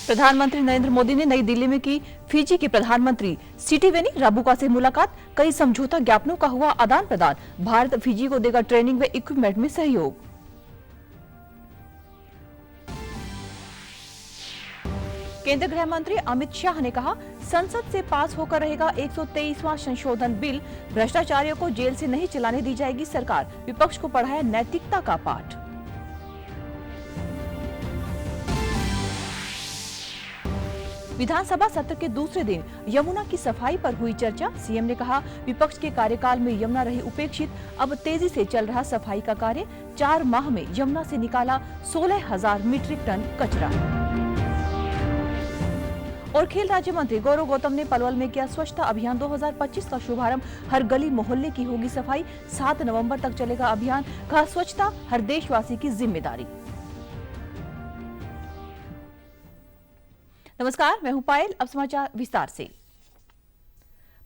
प्रधानमंत्री नरेंद्र मोदी ने नई दिल्ली में की फिजी के प्रधानमंत्री सिटिवेनी राबुका से मुलाकात। कई समझौता ज्ञापनों का हुआ आदान प्रदान। भारत फिजी को देगा ट्रेनिंग व इक्विपमेंट में सहयोग। केंद्रीय गृह मंत्री अमित शाह ने कहा, संसद से पास होकर रहेगा 123वां संशोधन बिल। भ्रष्टाचारियों को जेल से नहीं चलाने दी जाएगी सरकार। विपक्ष को पढ़ाया नैतिकता का पाठ। विधानसभा सत्र के दूसरे दिन यमुना की सफाई पर हुई चर्चा। सीएम ने कहा, विपक्ष के कार्यकाल में यमुना रही उपेक्षित, अब तेजी से चल रहा सफाई का कार्य। 4 माह में यमुना से निकाला 16,000 मीट्रिक टन कचरा। और खेल राज्य मंत्री गौरव गौतम ने पलवल में किया स्वच्छता अभियान 2025 का शुभारंभ। हर गली मोहल्ले की होगी सफाई। 7 नवंबर तक चलेगा अभियान। कहा, स्वच्छता हर देशवासी की जिम्मेदारी। नमस्कार, मैं हूं पायल। अब समाचार विस्तार से।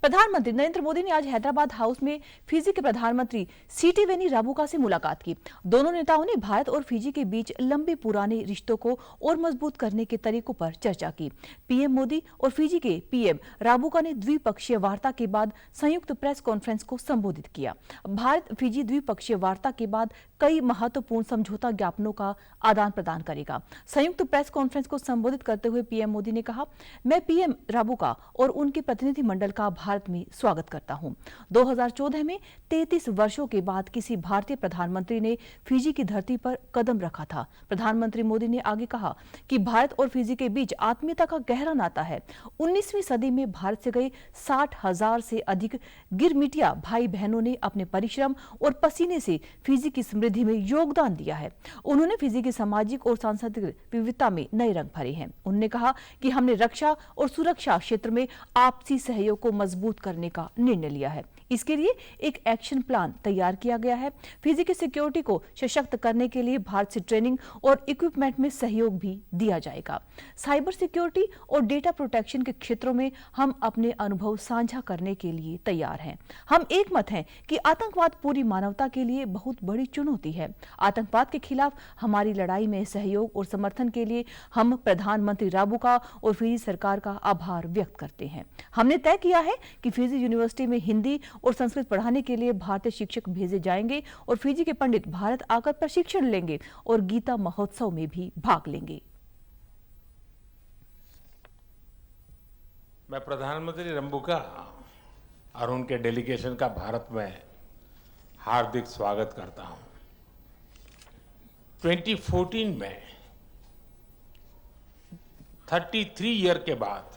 प्रधानमंत्री नरेंद्र मोदी ने आज हैदराबाद हाउस में फिजी के प्रधानमंत्री सिटिवेनी राबुका से मुलाकात की। दोनों नेताओं ने भारत और फिजी के बीच लंबे पुराने रिश्तों को और मजबूत करने के तरीकों पर चर्चा की। पीएम मोदी और फिजी के पीएम राबुका ने द्विपक्षीय वार्ता के बाद संयुक्त प्रेस कॉन्फ्रेंस को संबोधित किया। भारत फिजी द्विपक्षीय वार्ता के बाद कई महत्वपूर्ण समझौता ज्ञापनों का आदान प्रदान करेगा। संयुक्त प्रेस कॉन्फ्रेंस को संबोधित करते हुए पीएम मोदी ने कहा, मैं पीएम राबुका और उनके प्रतिनिधिमंडल का भारत में स्वागत करता हूं। 2014 में 33 वर्षों के बाद किसी भारतीय प्रधानमंत्री ने फिजी की धरती पर कदम रखा था। प्रधानमंत्री मोदी ने आगे कहा कि भारत और फिजी के बीच आत्मीयता का गहरा नाता है। 19वीं सदी में भारत से गए 60,000 से अधिक गिरमिटिया भाई बहनों ने अपने परिश्रम और पसीने से फिजी की समृद्धि में योगदान दिया है। उन्होंने फिजी की सामाजिक और सांस्कृतिक विविधता में नए रंग भरे हैं। उन्होंने कहा कि हमने रक्षा और सुरक्षा क्षेत्र में आपसी सहयोग को मजबूत करने का निर्णय लिया है। इसके लिए एक एक्शन प्लान तैयार किया गया है। फिजी की सिक्योरिटी को सशक्त करने के लिए भारत से ट्रेनिंग और इक्विपमेंट में सहयोग भी दिया जाएगा। साइबर सिक्योरिटी और डेटा प्रोटेक्शन के क्षेत्रों में हम अपने अनुभव साझा करने के लिए तैयार हैं। हम एक मत हैं कि आतंकवाद पूरी मानवता के लिए बहुत बड़ी चुनौती है। आतंकवाद के खिलाफ हमारी लड़ाई में सहयोग और समर्थन के लिए हम प्रधानमंत्री राबुका और फिजी सरकार का आभार व्यक्त करते हैं। हमने तय किया है कि फिजी यूनिवर्सिटी में हिंदी और संस्कृत पढ़ाने के लिए भारतीय शिक्षक भेजे जाएंगे और फिजी के पंडित भारत आकर प्रशिक्षण लेंगे और गीता महोत्सव में भी भाग लेंगे। मैं प्रधानमंत्री राबुका और उनके डेलीगेशन का भारत में हार्दिक स्वागत करता हूं। 2014 में 33 ईयर के बाद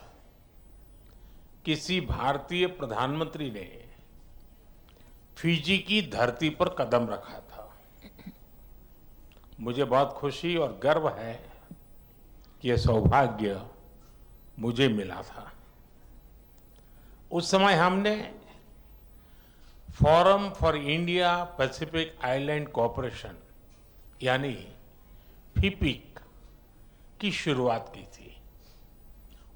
किसी भारतीय प्रधानमंत्री ने फिजी की धरती पर कदम रखा था। मुझे बहुत खुशी और गर्व है कि यह सौभाग्य मुझे मिला था। उस समय हमने forum for India Pacific island cooperation यानी फिपिक की शुरुआत की थी।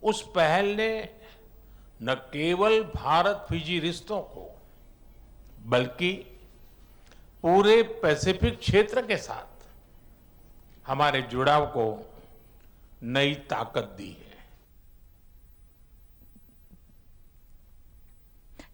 उस पहल ने न केवल भारत फिजी रिश्तों को बल्कि पूरे पैसिफिक क्षेत्र के साथ हमारे जुड़ाव को नई ताकत दी है।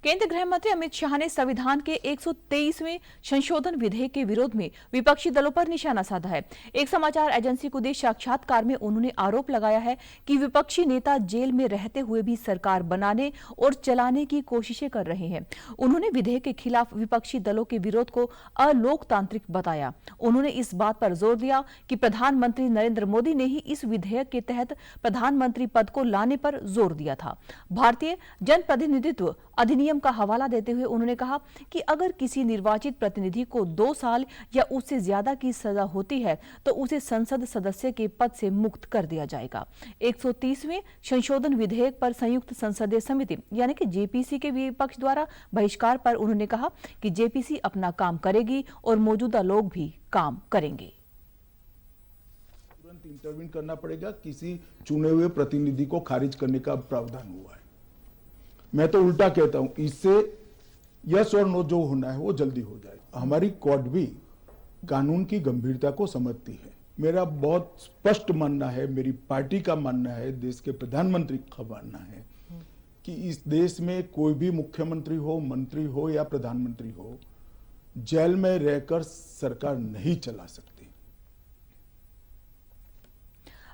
केंद्रीय गृह मंत्री अमित शाह ने संविधान के 123वें संशोधन विधेयक के विरोध में विपक्षी दलों पर निशाना साधा है। एक समाचार एजेंसी को दिए साक्षात्कार में उन्होंने आरोप लगाया है कि विपक्षी नेता जेल में रहते हुए भी सरकार बनाने और चलाने की कोशिशें कर रहे हैं। उन्होंने विधेयक के खिलाफ विपक्षी दलों के विरोध को अलोकतांत्रिक बताया। उन्होंने इस बात पर जोर दिया कि प्रधानमंत्री नरेंद्र मोदी ने ही इस विधेयक के तहत प्रधानमंत्री पद को लाने पर जोर दिया था। भारतीय जनप्रतिनिधित्व अधिनियम का हवाला देते हुए उन्होंने कहा कि अगर किसी निर्वाचित प्रतिनिधि को 2 साल या उससे ज्यादा की सजा होती है तो उसे संसद सदस्य के पद से मुक्त कर दिया जाएगा। 130वें संशोधन विधेयक पर संयुक्त संसदीय समिति यानी कि जेपीसी के विपक्ष द्वारा बहिष्कार पर उन्होंने कहा कि जेपीसी अपना काम करेगी और मौजूदा लोग भी काम करेंगे। तुरंत इंटरवीन करना पड़ेगा। किसी चुने हुए प्रतिनिधि को खारिज करने का प्रावधान हुआ है। मैं तो उल्टा कहता हूं, इससे यस और नो जो होना है वो जल्दी हो जाए। हमारी कोर्ट भी कानून की गंभीरता को समझती है। मेरा बहुत स्पष्ट मानना है, मेरी पार्टी का मानना है, देश के प्रधानमंत्री का मानना है कि इस देश में कोई भी मुख्यमंत्री हो, मंत्री हो या प्रधानमंत्री हो, जेल में रहकर सरकार नहीं चला सकती।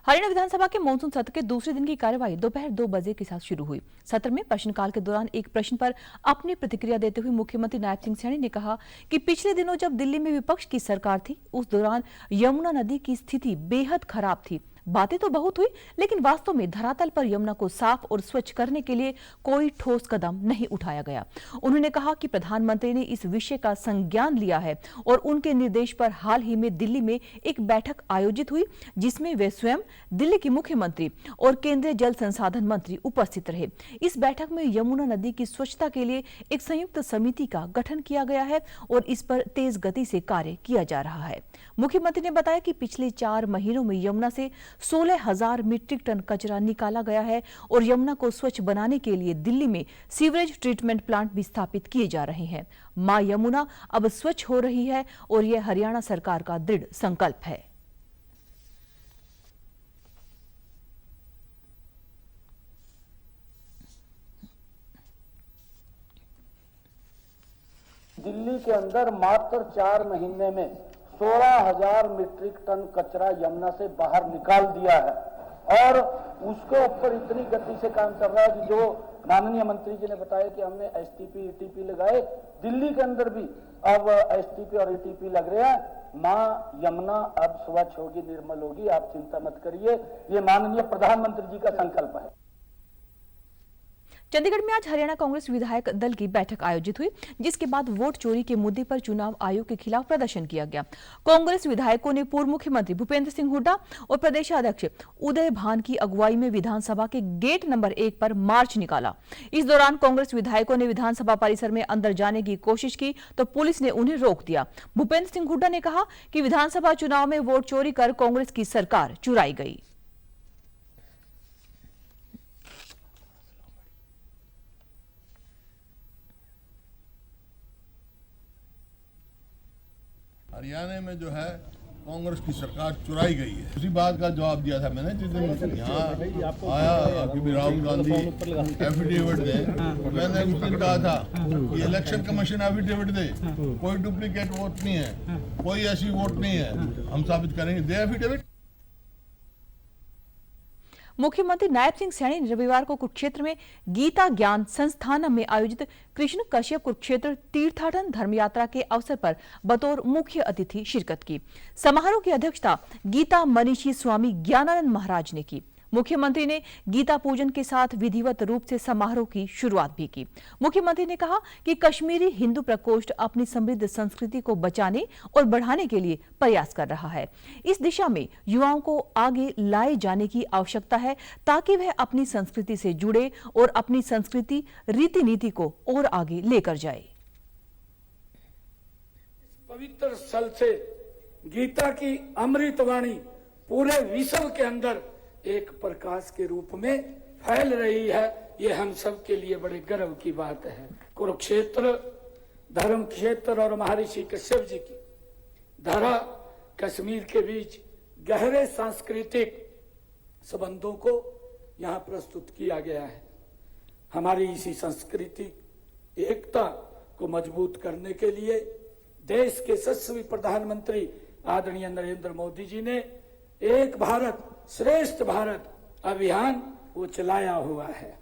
हरियाणा विधानसभा के मॉनसून सत्र के दूसरे दिन की कार्यवाही दोपहर 2 बजे के साथ शुरू हुई। सत्र में प्रश्नकाल के दौरान एक प्रश्न पर अपनी प्रतिक्रिया देते हुए मुख्यमंत्री नायब सिंह सैनी ने कहा कि पिछले दिनों जब दिल्ली में विपक्ष की सरकार थी, उस दौरान यमुना नदी की स्थिति बेहद खराब थी। बातें तो बहुत हुई, लेकिन वास्तव में धरातल पर यमुना को साफ और स्वच्छ करने के लिए कोई ठोस कदम नहीं उठाया गया। उन्होंने कहा कि प्रधानमंत्री ने इस विषय का संज्ञान लिया है और उनके निर्देश पर हाल ही में दिल्ली में एक बैठक आयोजित हुई, जिसमें वे स्वयं, दिल्ली के मुख्यमंत्री और केंद्रीय जल संसाधन मंत्री उपस्थित रहे। इस बैठक में यमुना नदी की स्वच्छता के लिए एक संयुक्त समिति का गठन किया गया है और इस पर तेज गति से कार्य किया जा रहा है। मुख्यमंत्री ने बताया कि पिछले 4 महीनों में यमुना से 16,000 मीट्रिक टन कचरा निकाला गया है और यमुना को स्वच्छ बनाने के लिए दिल्ली में सीवरेज ट्रीटमेंट प्लांट भी स्थापित किए जा रहे हैं। मां यमुना अब स्वच्छ हो रही है और यह हरियाणा सरकार का दृढ़ संकल्प है। दिल्ली के अंदर मात्र 4 महीने में 16,000 मीट्रिक टन कचरा यमुना से बाहर निकाल दिया है और उसके ऊपर इतनी गति से काम चल रहा है कि जो माननीय मंत्री जी ने बताया कि हमने एसटीपी ईटीपी लगाए, दिल्ली के अंदर भी अब एसटीपी और ईटीपी लग रहे हैं। मां यमुना अब स्वच्छ होगी, निर्मल होगी, आप चिंता मत करिए, ये माननीय प्रधानमंत्री जी का संकल्प है। चंडीगढ़ में आज हरियाणा कांग्रेस विधायक दल की बैठक आयोजित हुई, जिसके बाद वोट चोरी के मुद्दे पर चुनाव आयोग के खिलाफ प्रदर्शन किया गया। कांग्रेस विधायकों ने पूर्व मुख्यमंत्री भूपेंद्र सिंह हुड्डा और प्रदेशाध्यक्ष उदय भान की अगुवाई में विधानसभा के गेट नंबर 1 पर मार्च निकाला। इस दौरान कांग्रेस विधायकों ने विधानसभा परिसर में अंदर जाने की कोशिश की तो पुलिस ने उन्हें रोक दिया। भूपेंद्र सिंह हुड्डा ने कहा कि विधानसभा चुनाव में वोट चोरी कर कांग्रेस की सरकार चुराई गई। हरियाणा में जो है कांग्रेस की सरकार चुराई गई है। उसी बात का जवाब दिया था मैंने जिस दिन यहाँ आया कि राहुल गांधी एफिडेविट दे, मैंने उस दिन कहा था कि इलेक्शन कमीशन एफिडेविट दे, कोई डुप्लीकेट वोट नहीं है, कोई ऐसी वोट नहीं है, हम साबित करेंगे, दे एफिडेविट। मुख्यमंत्री नायब सिंह सैनी ने रविवार को कुरुक्षेत्र में गीता ज्ञान संस्थान में आयोजित कृष्ण कश्यप कुरुक्षेत्र तीर्थाटन धर्म यात्रा के अवसर पर बतौर मुख्य अतिथि शिरकत की। समारोह की अध्यक्षता गीता मनीषी स्वामी ज्ञानानंद महाराज ने की। मुख्यमंत्री ने गीता पूजन के साथ विधिवत रूप से समारोह की शुरुआत भी की। मुख्यमंत्री ने कहा कि कश्मीरी हिंदू प्रकोष्ठ अपनी समृद्ध संस्कृति को बचाने और बढ़ाने के लिए प्रयास कर रहा है। इस दिशा में युवाओं को आगे लाए जाने की आवश्यकता है ताकि वह अपनी संस्कृति से जुड़े और अपनी संस्कृति रीति नीति को और आगे लेकर जाए। पवित्र स्थल से गीता की अमृतवाणी पूरे विश्व के अंदर एक प्रकाश के रूप में फैल रही है, ये हम सब के लिए बड़े गर्व की बात है। कुरुक्षेत्र धर्म क्षेत्र और महर्षि कश्यप जी की धरा कश्मीर के बीच गहरे सांस्कृतिक संबंधों को यहाँ प्रस्तुत किया गया है। हमारी इसी सांस्कृतिक एकता को मजबूत करने के लिए देश के यशस्वी प्रधानमंत्री आदरणीय नरेंद्र मोदी जी ने एक भारत श्रेष्ठ भारत अभियान वो चलाया हुआ है।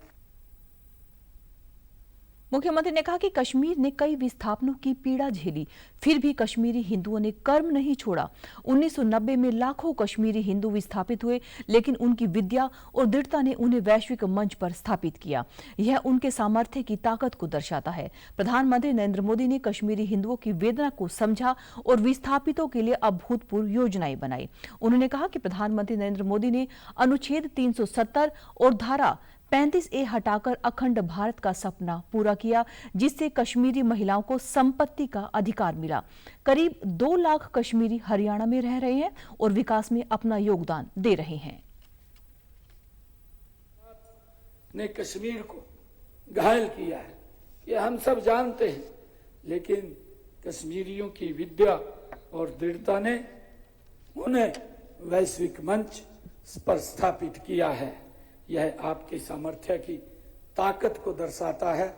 मुख्यमंत्री ने कहा कि कश्मीर ने कई विस्थापनों की पीड़ा झेली, फिर भी कश्मीरी हिंदुओं ने कर्म नहीं छोड़ा। 1990 में लाखों कश्मीरी हिंदू विस्थापित हुए, लेकिन उनकी विद्या और दृढ़ता ने उन्हें वैश्विक मंच पर स्थापित किया। यह उनके सामर्थ्य की ताकत को दर्शाता है। प्रधानमंत्री नरेंद्र मोदी ने कश्मीरी हिंदुओं की वेदना को समझा और विस्थापितों के लिए अभूतपूर्व योजनाएं बनाई। उन्होंने कहा कि प्रधानमंत्री नरेंद्र मोदी ने अनुच्छेद 370 और धारा 35A हटाकर अखंड भारत का सपना पूरा किया, जिससे कश्मीरी महिलाओं को संपत्ति का अधिकार मिला। करीब 2 लाख कश्मीरी हरियाणा में रह रहे हैं और विकास में अपना योगदान दे रहे हैं। ने कश्मीर को घायल किया है, ये हम सब जानते हैं, लेकिन कश्मीरियों की विद्या और दृढ़ता ने उन्हें वैश्विक मंच पर स्थापित किया है। यह आपके सामर्थ्य की ताकत को दर्शाता है।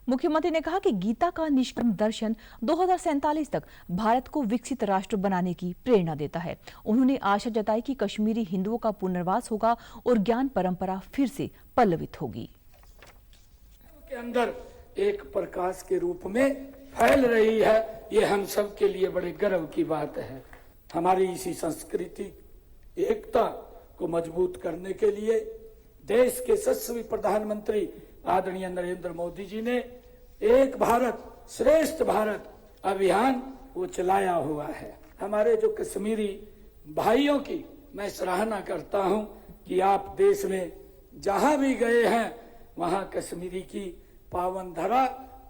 मुख्यमंत्री ने कहा कि गीता का निष्कर्म दर्शन 2047 तक भारत को विकसित राष्ट्र बनाने की प्रेरणा देता है। उन्होंने आशा जताई कि कश्मीरी हिंदुओं का पुनर्वास होगा और ज्ञान परंपरा फिर से पल्लवित होगी। के अंदर एक प्रकाश के रूप में फैल रही है, ये हम सब के लिए बड़े गर्व की बात है। हमारी इसी सांस्कृतिक एकता को मजबूत करने के लिए देश के यशस्वी प्रधानमंत्री आदरणीय नरेंद्र मोदी जी ने एक भारत श्रेष्ठ भारत अभियान वो चलाया हुआ है। हमारे जो कश्मीरी भाइयों की मैं सराहना करता हूं कि आप देश में जहां भी गए हैं वहां कश्मीरी की पावन धरा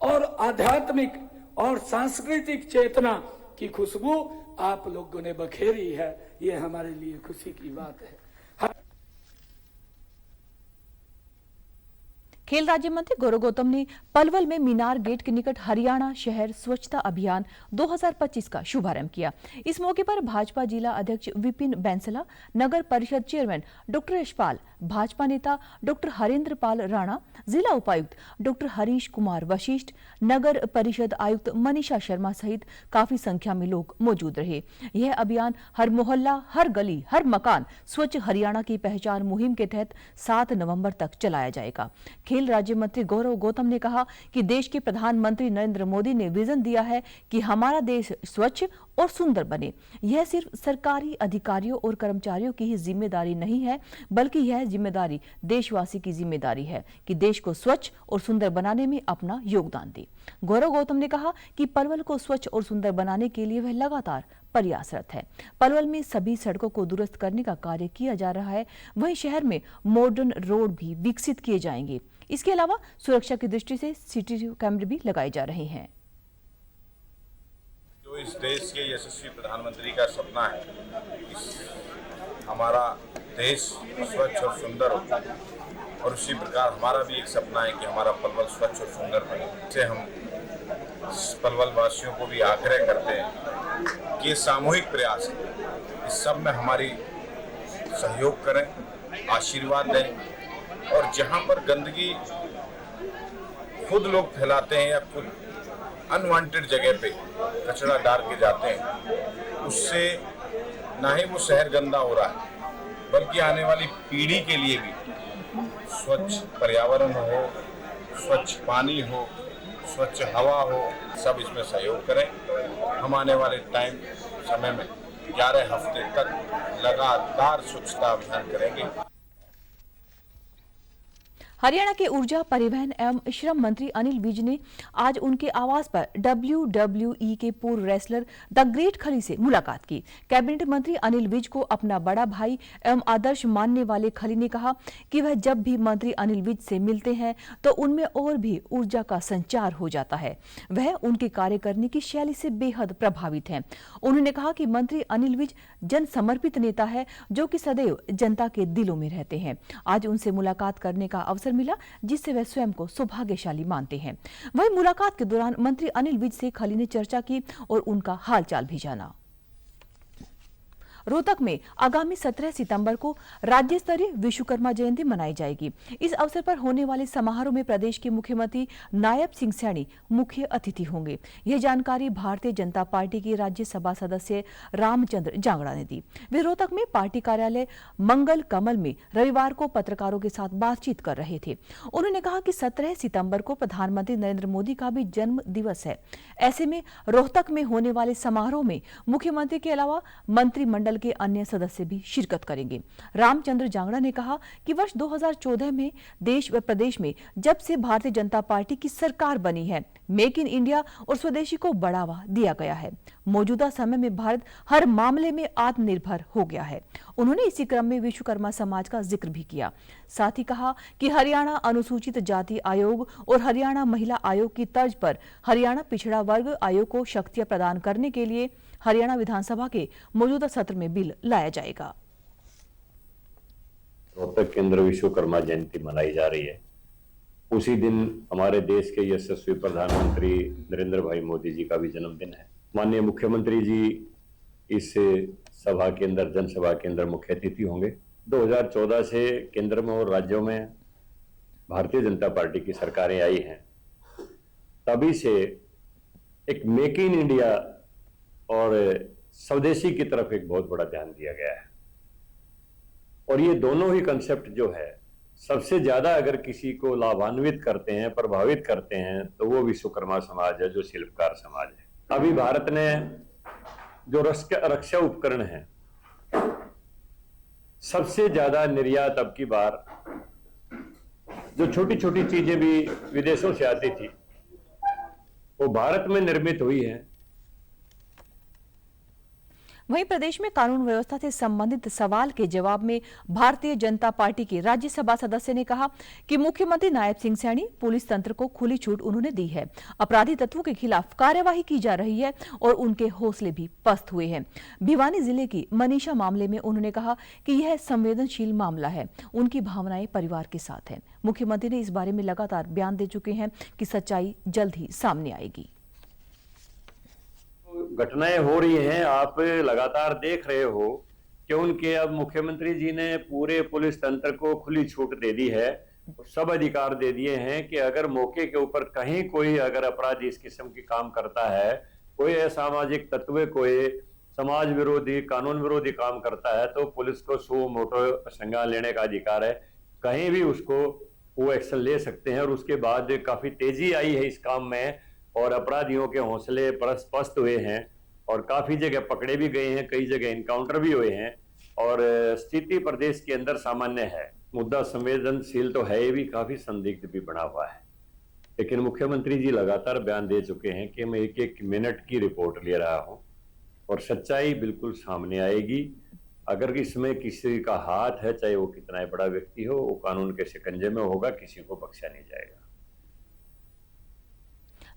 और आध्यात्मिक और सांस्कृतिक चेतना की खुशबू आप लोगों ने बखेरी है। ये हमारे लिए खुशी की बात है। खेल राज्य मंत्री गौरव गौतम ने पलवल में मीनार गेट के निकट हरियाणा शहर स्वच्छता अभियान 2025 का शुभारंभ किया। इस मौके पर भाजपा जिला अध्यक्ष विपिन बैंसला, नगर परिषद चेयरमैन डॉक्टर यशपाल, भाजपा नेता डॉक्टर हरेंद्र पाल राणा, जिला उपायुक्त डॉक्टर हरीश कुमार वशिष्ठ, नगर परिषद आयुक्त मनीषा शर्मा सहित काफी संख्या में लोग मौजूद रहे। यह अभियान हर मोहल्ला, हर गली, हर मकान स्वच्छ हरियाणा की पहचान मुहिम के तहत 7 नवंबर तक चलाया जाएगा। खेल राज्य मंत्री गौरव गौतम ने कहा कि देश के प्रधानमंत्री नरेंद्र मोदी ने विजन दिया है कि हमारा देश स्वच्छ और सुंदर बने। यह सिर्फ सरकारी अधिकारियों और कर्मचारियों की ही जिम्मेदारी नहीं है, बल्कि यह जिम्मेदारी देशवासी की जिम्मेदारी है कि देश को स्वच्छ और सुंदर बनाने में अपना योगदान दे। गौरव गौतम ने कहा कि पलवल को स्वच्छ और सुंदर बनाने के लिए वह लगातार प्रयासरत है। पलवल में सभी सड़कों को दुरुस्त करने का कार्य किया जा रहा है। वहीं शहर में मॉडर्न रोड भी विकसित किए जाएंगे। इसके अलावा सुरक्षा की दृष्टि से सीसीटीवी कैमरे भी लगाए जा रहे हैं। जो इस देश के यशस्वी प्रधानमंत्री का सपना है, हमारा देश स्वच्छ और सुंदर हो, और उसी प्रकार हमारा भी एक सपना है कि हमारा पलवल स्वच्छ और सुंदर बने। इससे हम पलवल वासियों को भी आग्रह करते हैं कि ये सामूहिक प्रयास है, इस सब में हमारी सहयोग करें, आशीर्वाद दें, और जहां पर गंदगी खुद लोग फैलाते हैं या खुद अनवांटेड जगह पे कचरा डाल के जाते हैं, उससे ना ही वो शहर गंदा हो रहा है, बल्कि आने वाली पीढ़ी के लिए भी स्वच्छ पर्यावरण हो, स्वच्छ पानी हो, स्वच्छ हवा हो, सब इसमें सहयोग करें। हम आने वाले समय में 11 हफ्ते तक लगातार स्वच्छता अभियान करेंगे। हरियाणा के ऊर्जा, परिवहन एवं श्रम मंत्री अनिल विज ने आज उनके आवास पर WWE के पूर्व रेसलर द ग्रेट खली से मुलाकात की। कैबिनेट मंत्री अनिल विज को अपना बड़ा भाई एवं आदर्श मानने वाले खली ने कहा कि वह जब भी मंत्री अनिल विज से मिलते हैं तो उनमें और भी ऊर्जा का संचार हो जाता है। वह उनके कार्य करने की शैली से बेहद प्रभावित हैं। उन्होंने कहा कि मंत्री अनिल विज जन समर्पित नेता है जो कि सदैव जनता के दिलों में रहते हैं। आज उनसे मुलाकात करने का अवसर मिला, जिससे वह स्वयं को सौभाग्यशाली मानते हैं। वहीं मुलाकात के दौरान मंत्री अनिल विज से खली ने चर्चा की और उनका हालचाल भी जाना। रोहतक में आगामी 17 सितंबर को राज्य स्तरीय विश्वकर्मा जयंती मनाई जाएगी। इस अवसर पर होने वाले समारोह में प्रदेश के मुख्यमंत्री नायब सिंह सैनी मुख्य अतिथि होंगे। यह जानकारी भारतीय जनता पार्टी के राज्यसभा सदस्य रामचंद्र जांगड़ा ने दी। वे रोहतक में पार्टी कार्यालय मंगल कमल में रविवार को पत्रकारों के साथ बातचीत कर रहे थे। उन्होंने कहा कि 17 सितंबर को प्रधानमंत्री नरेंद्र मोदी का भी जन्म दिवस है। ऐसे में रोहतक में होने वाले समारोह में मुख्यमंत्री के अलावा मंत्रिमंडल के अन्य सदस्य भी शिरकत करेंगे। रामचंद्र जांगड़ा ने कहा कि वर्ष 2014 में देश व प्रदेश में जब से भारतीय जनता पार्टी की सरकार बनी है, मेक इन इंडिया और स्वदेशी को बढ़ावा दिया गया है। मौजूदा समय में भारत हर मामले में आत्मनिर्भर हो गया है। उन्होंने इसी क्रम में विश्वकर्मा समाज का जिक्र भी किया। साथ ही कहा कि हरियाणा अनुसूचित जाति आयोग और हरियाणा महिला आयोग की तर्ज पर हरियाणा पिछड़ा वर्ग आयोग को शक्तियां प्रदान करने के लिए हरियाणा विधानसभा के मौजूदा सत्र में बिल लाया जाएगा। रोहतक के अंदर विश्वकर्मा जयंती मनाई जा रही है। उसी दिन हमारे देश के यशस्वी प्रधानमंत्री नरेंद्र भाई मोदी जी का भी जन्मदिन है। माननीय मुख्यमंत्री जी इस सभा के अंदर, जनसभा के अंदर मुख्य अतिथि होंगे। 2014 से केंद्र में और राज्यों में भारतीय जनता पार्टी की सरकारें आई हैं, तभी से एक मेक इन इंडिया और स्वदेशी की तरफ एक बहुत बड़ा ध्यान दिया गया है। और ये दोनों ही कंसेप्ट जो है सबसे ज्यादा अगर किसी को लाभान्वित करते हैं, प्रभावित करते हैं, तो वो विश्वकर्मा समाज है, जो शिल्पकार समाज है। अभी भारत ने जो रक्षा उपकरण है, सबसे ज्यादा निर्यात अब की बार जो छोटी छोटी चीजें भी विदेशों से आती थी वो भारत में निर्मित हुई है। वहीं प्रदेश में कानून व्यवस्था से संबंधित सवाल के जवाब में भारतीय जनता पार्टी के राज्यसभा सदस्य ने कहा कि मुख्यमंत्री नायब सिंह सैनी पुलिस तंत्र को खुली छूट उन्होंने दी है। अपराधी तत्वों के खिलाफ कार्यवाही की जा रही है और उनके हौसले भी पस्त हुए हैं। भिवानी जिले की मनीषा मामले में उन्होंने कहा कि यह संवेदनशील मामला है, उनकी भावनाएं परिवार के साथ हैं। मुख्यमंत्री ने इस बारे में लगातार बयान दे चुके हैं कि सच्चाई जल्द ही सामने आएगी। घटनाएं हो रही हैं, आप लगातार देख रहे हो कि उनके अब मुख्यमंत्री जी ने पूरे पुलिस तंत्र को खुली छूट दे दी है, सब अधिकार दे दिए हैं कि अगर मौके के ऊपर कहीं कोई अगर अपराधी इस किस्म की काम करता है, कोई असामाजिक तत्व, कोई समाज विरोधी, कानून विरोधी काम करता है, तो पुलिस को सो मोटो संज्ञान लेने का अधिकार है, कहीं भी उसको वो एक्शन ले सकते हैं। और उसके बाद काफी तेजी आई है इस काम में और अपराधियों के हौसले पस्त हुए हैं और काफी जगह पकड़े भी गए हैं, कई जगह इनकाउंटर भी हुए हैं और स्थिति प्रदेश के अंदर सामान्य है। मुद्दा संवेदनशील तो है, ये भी काफी संदिग्ध भी बना हुआ है, लेकिन मुख्यमंत्री जी लगातार बयान दे चुके हैं कि मैं एक एक मिनट की रिपोर्ट ले रहा हूं और सच्चाई बिल्कुल सामने आएगी। अगर इसमें किसी का हाथ है, चाहे वो कितना ही बड़ा व्यक्ति हो, वो कानून के शिकंजे में होगा, किसी को बख्शा नहीं जाएगा।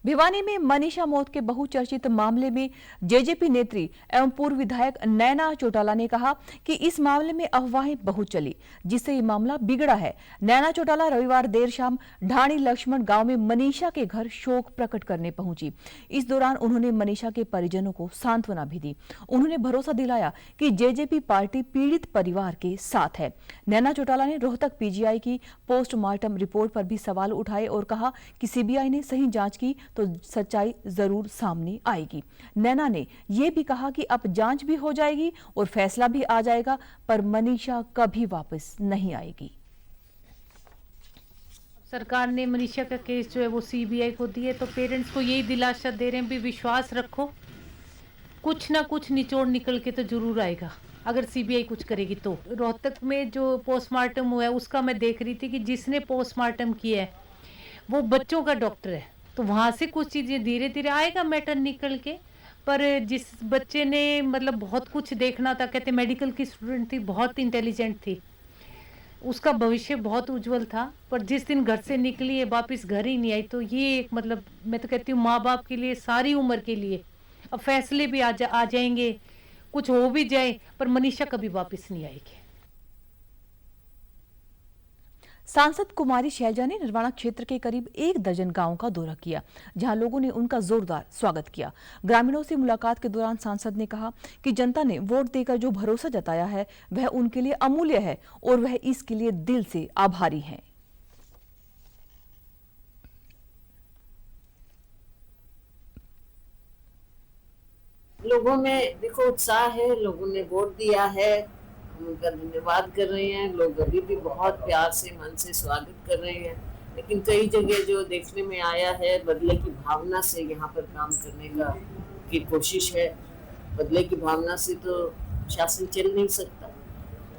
भिवानी में मनीषा मौत के बहुचर्चित मामले में जेजेपी नेत्री एवं पूर्व विधायक नैना चौटाला ने कहा कि इस मामले में अफवाहें बहुत चली, जिससे ये मामला बिगड़ा है। नैना चौटाला रविवार देर शाम ढाणी लक्ष्मण गांव में मनीषा के घर शोक प्रकट करने पहुंची। इस दौरान उन्होंने मनीषा के परिजनों को सांत्वना भी दी। उन्होंने भरोसा दिलाया कि जेजेपी पार्टी पीड़ित परिवार के साथ है। नैना चौटाला ने रोहतक पीजीआई की पोस्टमार्टम रिपोर्ट पर भी सवाल उठाए और कहा कि सीबीआई ने सही जांच की तो सच्चाई जरूर सामने आएगी। नैना ने यह भी कहा कि अब जांच भी हो जाएगी और फैसला भी आ जाएगा, पर मनीषा कभी वापस नहीं आएगी। सरकार ने मनीषा का केस जो है वो सीबीआई को दिए, तो पेरेंट्स को यही दिलासा दे रहे हैं भी विश्वास रखो, कुछ ना कुछ निचोड़ निकल के तो जरूर आएगा अगर सीबीआई कुछ करेगी तो। रोहतक में जो पोस्टमार्टम हुआ है उसका मैं देख रही थी कि जिसने पोस्टमार्टम किया है वो बच्चों का डॉक्टर है, तो वहाँ से कुछ चीज़ें धीरे धीरे आएगा मैटर निकल के। पर जिस बच्चे ने मतलब बहुत कुछ देखना था, कहते मेडिकल की स्टूडेंट थी, बहुत इंटेलिजेंट थी, उसका भविष्य बहुत उज्जवल था, पर जिस दिन घर से निकली है वापस घर ही नहीं आई, तो ये एक मतलब मैं तो कहती हूँ माँ बाप के लिए सारी उम्र के लिए अब फैसले भी आ जाएंगे, कुछ हो भी जाए, पर मनीषा कभी वापस नहीं आएगी। सांसद कुमारी शैलजा ने निर्वाणा क्षेत्र के करीब 1 दर्जन गांवों का दौरा किया, जहां लोगों ने उनका जोरदार स्वागत किया। ग्रामीणों से मुलाकात के दौरान सांसद ने कहा कि जनता ने वोट देकर जो भरोसा जताया है वह उनके लिए अमूल्य है और वह इसके लिए दिल से आभारी हैं। लोगों में देखो उत्साह है, लोगों ने वोट दिया है, उनका धन्यवाद कर रहे हैं। लोग अभी भी बहुत प्यार से मन से स्वागत कर रहे हैं, लेकिन कई जगह जो देखने में आया है बदले की भावना से यहाँ पर काम करने की कोशिश है। बदले की भावना से तो शासन चल नहीं सकता।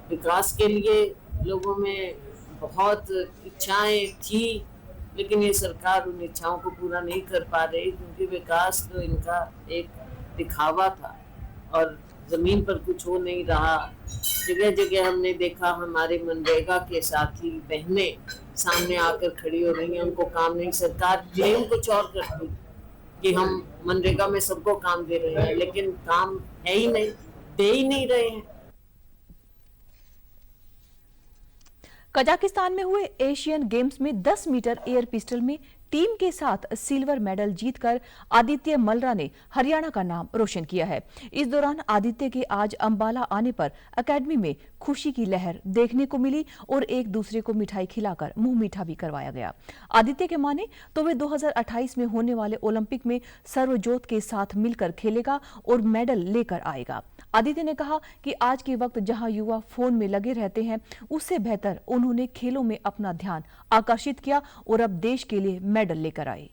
विकास के लिए लोगों में बहुत इच्छाएं थी, लेकिन ये सरकार उन इच्छाओं को पूरा नहीं कर पा रही, क्योंकि विकास तो इनका एक दिखावा था और जमीन पर कुछ हो नहीं रहा। जगह जगह हमने देखा हमारे मनरेगा के साथी बहनें सामने आकर खड़ी हो रही हैं, उनको काम नहीं। सरकार क्लेम कुछ और करती कि हम मनरेगा में सबको काम दे रहे हैं, लेकिन काम है ही नहीं, दे ही नहीं रहे हैं। कजाकिस्तान में हुए एशियन गेम्स में 10 मीटर एयर पिस्टल में टीम के साथ सिल्वर मेडल जीतकर आदित्य मलरा ने हरियाणा का नाम रोशन किया है। इस दौरान आदित्य के आज अंबाला आने पर एकेडमी में खुशी की लहर देखने को मिली और एक दूसरे को मिठाई खिलाकर मुंह मीठा भी करवाया गया। आदित्य के माने तो वे 2028 में होने वाले ओलंपिक में सर्वजोत के साथ मिलकर खेलेगा और मेडल लेकर आएगा। आदित्य ने कहा कि आज के वक्त जहां युवा फोन में लगे रहते हैं, उससे बेहतर उन्होंने खेलों में अपना ध्यान आकर्षित किया और अब देश के लिए मेडल लेकर आए।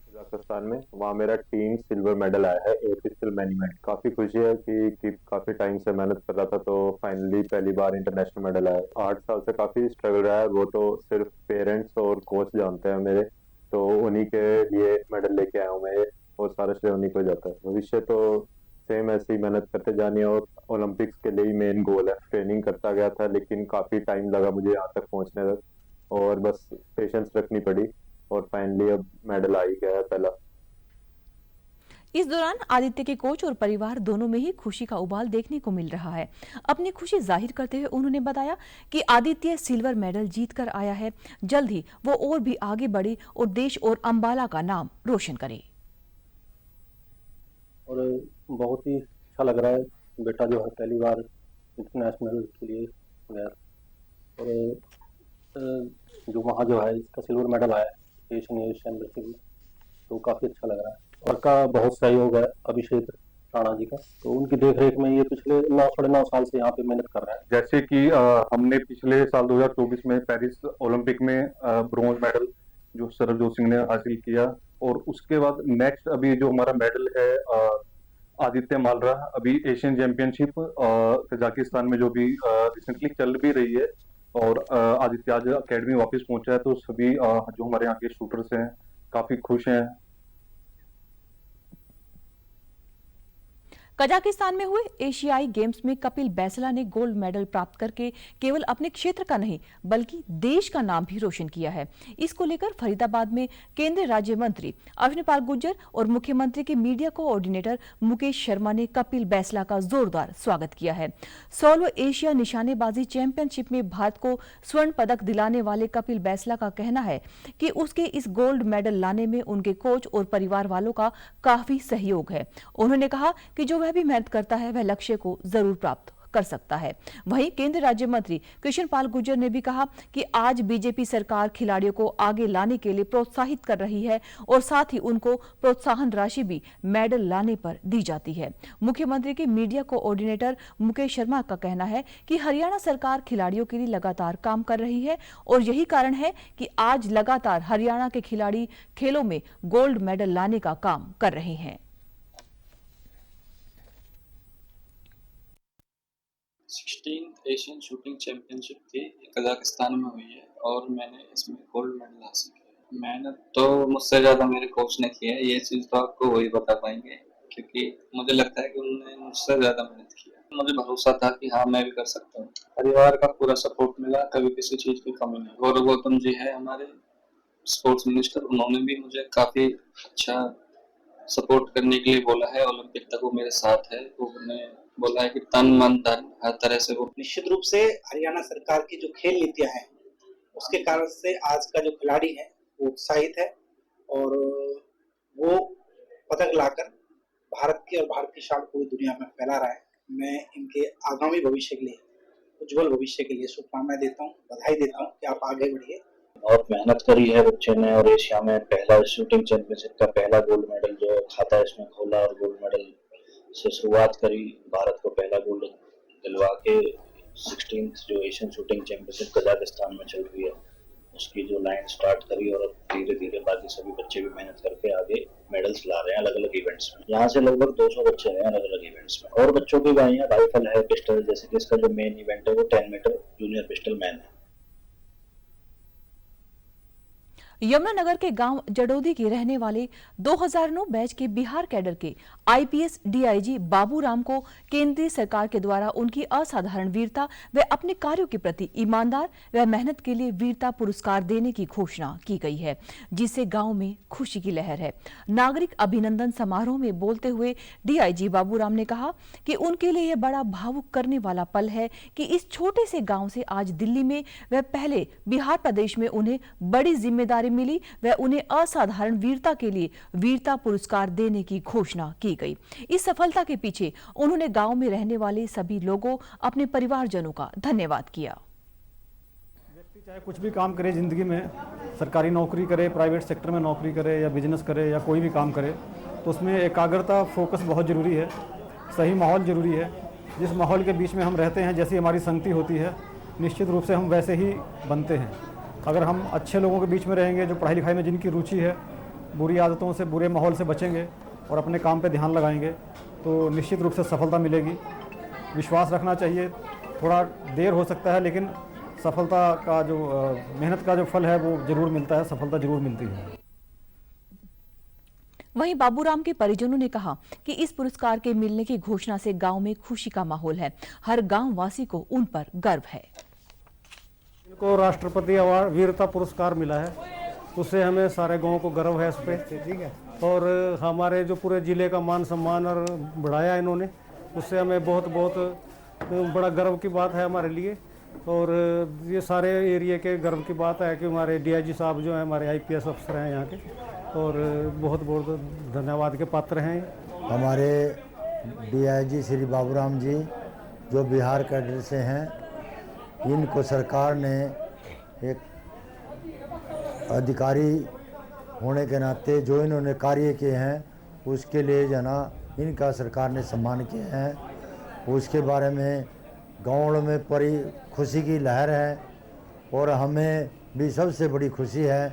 कजाकिस्तान में वहाँ मेरा टीम सिल्वर मेडल आया है एयर पिस्टल मैन इवेंट। काफी खुशी है कि काफी टाइम से मेहनत कर रहा था तो फाइनली पहली बार इंटरनेशनल मेडल आया। 8 साल से काफी स्ट्रगल रहा है, वो तो सिर्फ पेरेंट्स और कोच जानते हैं मेरे, तो उन्हीं के लिए मेडल लेके आया हूँ मैं और सारा श्रेय उन्हीं को जाता है। भविष्य तो सेम ऐसे ही मेहनत करते जानी और ओलंपिक्स के लिए ही मेन गोल है। ट्रेनिंग करता गया था लेकिन काफी टाइम लगा मुझे यहाँ तक पहुँचने तक और बस पेशेंस रखनी पड़ी और फाइनली अब मेडल आ ही गया है पहला। इस दौरान आदित्य के कोच और परिवार दोनों में ही खुशी का उबाल देखने को मिल रहा है। अपनी खुशी जाहिर करते हुए उन्होंने बताया कि आदित्य सिल्वर मेडल जीतकर आया है, जल्द ही वो और भी आगे बढ़े और देश और अंबाला का नाम रोशन करे। और बहुत ही अच्छा लग रहा है, बेटा जो है पहली बार इंटरनेशनल के लिए गया और जो वहाँ जो है इसका सिल्वर मेडल आया एशियन चैंपियनशिप, तो काफ़ी अच्छा लग रहा है। और का बहुत सहयोग है अभिषेक राणा जी का, तो उनकी देखरेख में ये पिछले 9 साल से यहाँ पे मेहनत कर रहा है। जैसे कि हमने पिछले साल 2024 में पेरिस ओलंपिक में ब्रोंज मेडल जो सर्वजोत सिंह ने हासिल किया और उसके बाद नेक्स्ट अभी जो हमारा मेडल है आदित्य मालरा, अभी एशियन चैंपियनशिप कजाकिस्तान में जो भी रिसेंटली चल भी रही है और आदित्य आज अकेडमी वापस पहुंचा है, तो सभी जो हमारे यहाँ के शूटर्स हैं काफी खुश हैं। कजाकिस्तान में हुए एशियाई गेम्स में कपिल बैसला ने गोल्ड मेडल प्राप्त करके केवल अपने क्षेत्र का नहीं बल्कि देश का नाम भी रोशन किया है। इसको लेकर फरीदाबाद में केंद्रीय राज्य मंत्री अश्विनी पाल गुर्जर और मुख्यमंत्री के मीडिया कोऑर्डिनेटर मुकेश शर्मा ने कपिल बैसला का जोरदार स्वागत किया है। 16वें एशिया निशानेबाजी चैंपियनशिप में भारत को स्वर्ण पदक दिलाने वाले कपिल बैसला का कहना है कि उसके इस गोल्ड मेडल लाने में उनके कोच और परिवार वालों का काफी सहयोग है। उन्होंने कहा कि जो वह भी मेहनत करता है वह लक्ष्य को जरूर प्राप्त कर सकता है। वहीं केंद्रीय राज्य मंत्री कृष्ण पाल गुर्जर ने भी कहा कि आज बीजेपी सरकार खिलाड़ियों को आगे लाने के लिए प्रोत्साहित कर रही है और साथ ही उनको प्रोत्साहन राशि भी मेडल लाने पर दी जाती है। मुख्यमंत्री के मीडिया कोऑर्डिनेटर मुकेश शर्मा का कहना है कि हरियाणा सरकार खिलाड़ियों के लिए लगातार काम कर रही है और यही कारण है कि आज लगातार हरियाणा के खिलाड़ी खेलों में गोल्ड मेडल लाने का काम कर रहे हैं। 16th एशियन शूटिंग चैंपियनशिप थी, कजाकिस्तान में हुई है और मैंने इसमें गोल्ड मेडल हासिल किया। मेहनत तो मुझसे ज़्यादा मेरे कोच ने की है, ये चीज़ तो आपको वही बता पाएंगे क्योंकि मुझे लगता है कि उन्होंने मुझसे ज़्यादा मेहनत की है। मुझे भरोसा था कि हाँ मैं भी कर सकता हूँ। परिवार का पूरा सपोर्ट मिला, कभी किसी चीज़ की कमी नहीं। गौरव गौतम जी है हमारे स्पोर्ट्स मिनिस्टर, उन्होंने भी मुझे काफ़ी अच्छा सपोर्ट करने के लिए बोला है। ओलंपिक तक वो मेरे साथ है, तो उन्होंने बोला है कि तन मन धन हर तरह से वो। निश्चित रूप से हरियाणा सरकार की जो खेल नीतियां हैं उसके कारण से आज का जो खिलाड़ी है वो उत्साहित है और वो पदक लाकर भारत की और भारत की शान पूरी दुनिया में फैला रहा है। मैं इनके आगामी भविष्य के लिए, उज्जवल भविष्य के लिए शुभकामनाएं देता हूँ, बधाई देता हूँ कि आप आगे बढ़िए। बहुत मेहनत करी है बच्चे ने और एशिया में पहला शूटिंग चैंपियनशिप का पहला गोल्ड मेडल जो खाता है इसमें खोला और गोल्ड मेडल से शुरुआत करी। भारत को पहला गोल्ड दिलवा के 16th जो एशियन शूटिंग चैंपियनशिप कजाकिस्तान में चल रही है उसकी जो लाइन स्टार्ट करी और धीरे धीरे बाकी सभी बच्चे भी मेहनत करके आगे मेडल्स ला रहे हैं अलग अलग इवेंट्स में। यहाँ से लगभग 200 बच्चे हैं अलग अलग इवेंट्स में और बच्चों की बाइयां राइफल है, पिस्टल, जैसे कि इसका जो मेन इवेंट है वो 10 मीटर जूनियर पिस्टल मैन है। यमुनानगर के गांव जडोदी के रहने वाले 2009 बैच के बिहार कैडर के आईपीएस डीआईजी बाबूराम को केंद्रीय सरकार के द्वारा उनकी असाधारण वीरता व अपने कार्यों के प्रति ईमानदार व मेहनत के लिए वीरता पुरस्कार देने की घोषणा की गई है, जिससे गांव में खुशी की लहर है। नागरिक अभिनंदन समारोह में बोलते हुए डीआईजी बाबूराम ने कहा कि उनके लिए यह बड़ा भावुक करने वाला पल है कि इस छोटे से गाँव से आज दिल्ली में व पहले बिहार प्रदेश में उन्हें बड़ी जिम्मेदारी मिली व उन्हें असाधारण वीरता के लिए वीरता पुरस्कार देने की घोषणा की गई। इस सफलता के पीछे उन्होंने गांव में रहने वाले सभी लोगों, अपने परिवारजनों का धन्यवाद किया। चाहे कुछ भी काम करे ज़िंदगी में, सरकारी नौकरी करे, प्राइवेट सेक्टर में नौकरी करे या बिजनेस करे या कोई भी काम करे, तो उसमें एकाग्रता, फोकस बहुत ज़रूरी है। सही माहौल ज़रूरी है। जिस माहौल के बीच में हम रहते हैं, जैसी हमारी संगति होती है, निश्चित रूप से हम वैसे ही बनते हैं। अगर हम अच्छे लोगों के बीच में रहेंगे, जो पढ़ाई लिखाई में जिनकी रुचि है, बुरी आदतों से, बुरे माहौल से बचेंगे और अपने काम पे ध्यान लगाएंगे, तो निश्चित रूप से सफलता मिलेगी। विश्वास रखना चाहिए। थोड़ा देर हो सकता है, लेकिन सफलता का जो मेहनत का जो फल है वो जरूर मिलता है, सफलता जरूर मिलती है। वहीं बाबूराम के परिजनों ने कहा कि इस पुरस्कार के मिलने की घोषणा से गांव में खुशी का माहौल है। हर गांव वासी को उन पर गर्व है। इनको राष्ट्रपति अवार्ड वीरता पुरस्कार मिला है, उससे हमें सारे गांव को गर्व है इस पे, ठीक है। और हमारे जो पूरे जिले का मान सम्मान और बढ़ाया इन्होंने, उससे हमें बहुत बहुत बड़ा गर्व की बात है हमारे लिए। और ये सारे एरिया के गर्व की बात है कि हमारे डीआईजी साहब जो हैं, हमारे आईपीएस अफसर हैं यहाँ के, और बहुत बहुत धन्यवाद के पात्र हैं। हमारे डीआईजी श्री बाबूराम जी जो बिहार कैडर से हैं, इनको सरकार ने एक अधिकारी होने के नाते जो इन्होंने कार्य किए हैं, उसके लिए जना इनका सरकार ने सम्मान किया है। उसके बारे में गाँव में बड़ी खुशी की लहर है। और हमें भी सबसे बड़ी खुशी है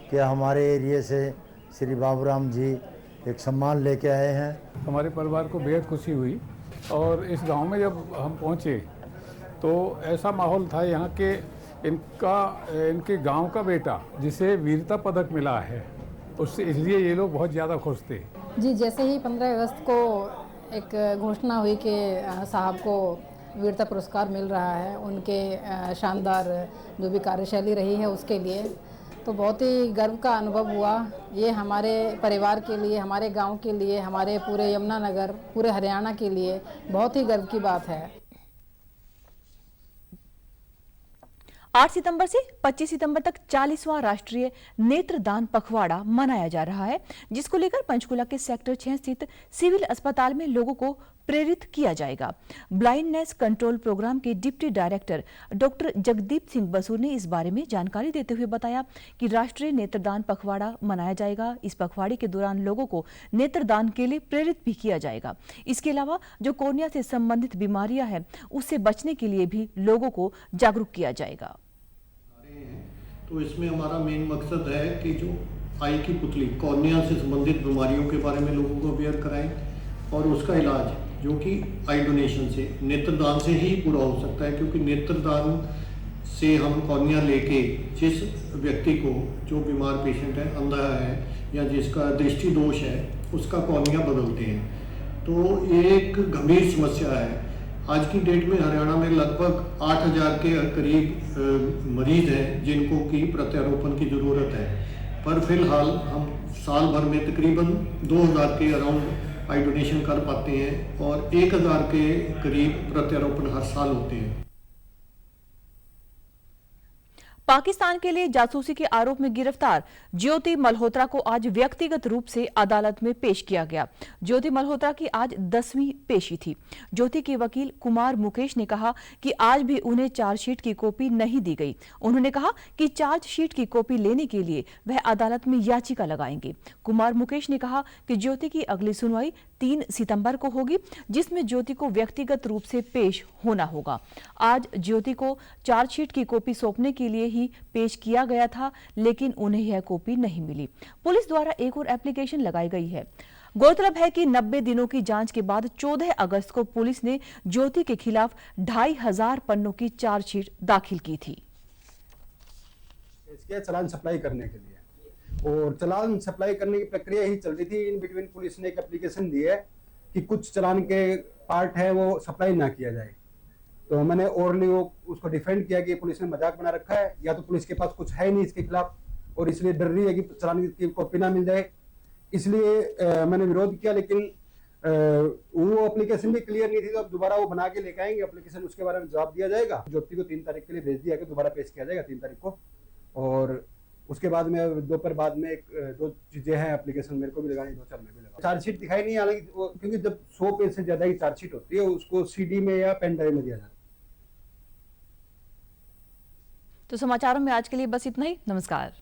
कि हमारे एरिए से श्री बाबूराम जी एक सम्मान लेके आए हैं। हमारे परिवार को बेहद खुशी हुई। और इस गांव में जब हम पहुंचे तो ऐसा माहौल था यहाँ के इनके गांव का बेटा जिसे वीरता पदक मिला है, उससे इसलिए ये लोग बहुत ज़्यादा खुश थे। जी, जैसे ही 15 अगस्त को एक घोषणा हुई कि साहब को वीरता पुरस्कार मिल रहा है, उनके शानदार जो भी कार्यशैली रही है उसके लिए, तो बहुत ही गर्व का अनुभव हुआ। ये हमारे परिवार के लिए, हमारे गांव के लिए, हमारे पूरे यमुनानगर, पूरे हरियाणा के लिए बहुत ही गर्व की बात है। 8 सितंबर से 25 सितंबर तक 40वां राष्ट्रीय नेत्रदान पखवाड़ा मनाया जा रहा है, जिसको लेकर पंचकुला के सेक्टर 6 स्थित सिविल अस्पताल में लोगों को प्रेरित किया जाएगा। ब्लाइंडनेस कंट्रोल प्रोग्राम के deputy director doctor Jagdeep Singh Basu ने इस बारे में जानकारी देते हुए बताया कि राष्ट्रीय नेत्रदान पखवाड़ा मनाया जाएगा। इस पखवाड़े के दौरान लोगों को नेत्रदान के लिए प्रेरित भी किया जाएगा। इसके अलावा जो कॉर्निया से संबंधित बीमारियां हैं, उससे बचने के लिए भी लोगों को जागरूक किया जाएगा। तो इसमें हमारा मेन मकसद है कि जो आई की पुतली, कॉर्निया से संबंधित बीमारियों के बारे में लोगों को अवेयर कराएं और उसका इलाज जो कि आई डोनेशन से, नेत्रदान से ही पूरा हो सकता है। क्योंकि नेत्रदान से हम कॉर्निया लेके जिस व्यक्ति को, जो बीमार पेशेंट है, अंधा है या जिसका दृष्टि दोष है, उसका कॉर्निया बदलते हैं। तो ये एक गंभीर समस्या है। आज की डेट में हरियाणा में लगभग 8000 के करीब मरीज हैं जिनको की प्रत्यारोपण की ज़रूरत है। पर फिलहाल हम साल भर में तकरीबन 2000 के अराउंड आई डोनेशन कर पाते हैं और 1000 के करीब प्रत्यारोपण हर साल होते हैं। पाकिस्तान के लिए जासूसी के आरोप में गिरफ्तार ज्योति मल्होत्रा को आज व्यक्तिगत रूप से अदालत में पेश किया गया। ज्योति मल्होत्रा की आज 10वीं पेशी थी। ज्योति के वकील कुमार मुकेश ने कहा कि आज भी उन्हें चार्जशीट की कॉपी नहीं दी गई। उन्होंने कहा कि चार्जशीट की कॉपी लेने के लिए वह अदालत में याचिका लगाएंगे। कुमार मुकेश ने कहा कि ज्योति की अगली सुनवाई 3 सितंबर को होगी, जिसमें ज्योति को व्यक्तिगत रूप से पेश होना होगा। आज ज्योति को चार्जशीट की कॉपी सौंपने के लिए ही पेश किया गया था, लेकिन उन्हें यह कॉपी नहीं मिली। पुलिस द्वारा एक और एप्लीकेशन लगाई गई है। गौरतलब है कि 90 दिनों की जांच के बाद 14 अगस्त को पुलिस ने ज्योति के खिलाफ 2500 पन्नों की चार्जशीट दाखिल की थी। इसके चालान सप्लाई करने के लिए, और चालान सप्लाई करने की प्रक्रिया ही चल रही थी। इन बिटवीन पुलिस ने एक एप्लीकेशन दी है कि कुछ चालान के पार्ट है वो सप्लाई ना किया जाए। तो मैंने ओरली उसको डिफेंड किया कि पुलिस ने मजाक बना रखा है, या तो पुलिस के पास कुछ है नहीं इसके खिलाफ और इसलिए डर रही है कि चालान की कॉपी ना मिल जाए, इसलिए मैंने विरोध किया। लेकिन वो एप्लीकेशन भी क्लियर नहीं थी, तो अब दोबारा वो बना के लेके आएंगे एप्लीकेशन, उसके बारे में जवाब दिया जाएगा। ज्योति को 3 तारीख के लिए भेज दिया कि दोबारा पेश किया जाएगा 3 तारीख को, और उसके बाद में दोपहर बाद में दो चीजें हैं एप्लीकेशन मेरे को भी लगानी, 2 4 में भी लगा। चार्जशीट दिखाई नहीं, हालांकि क्योंकि जब 100 पेज से ज्यादा की चार्जशीट होती है उसको CD में या पेन ड्राइव में दिया जाता है। तो समाचारों में आज के लिए बस इतना ही। नमस्कार।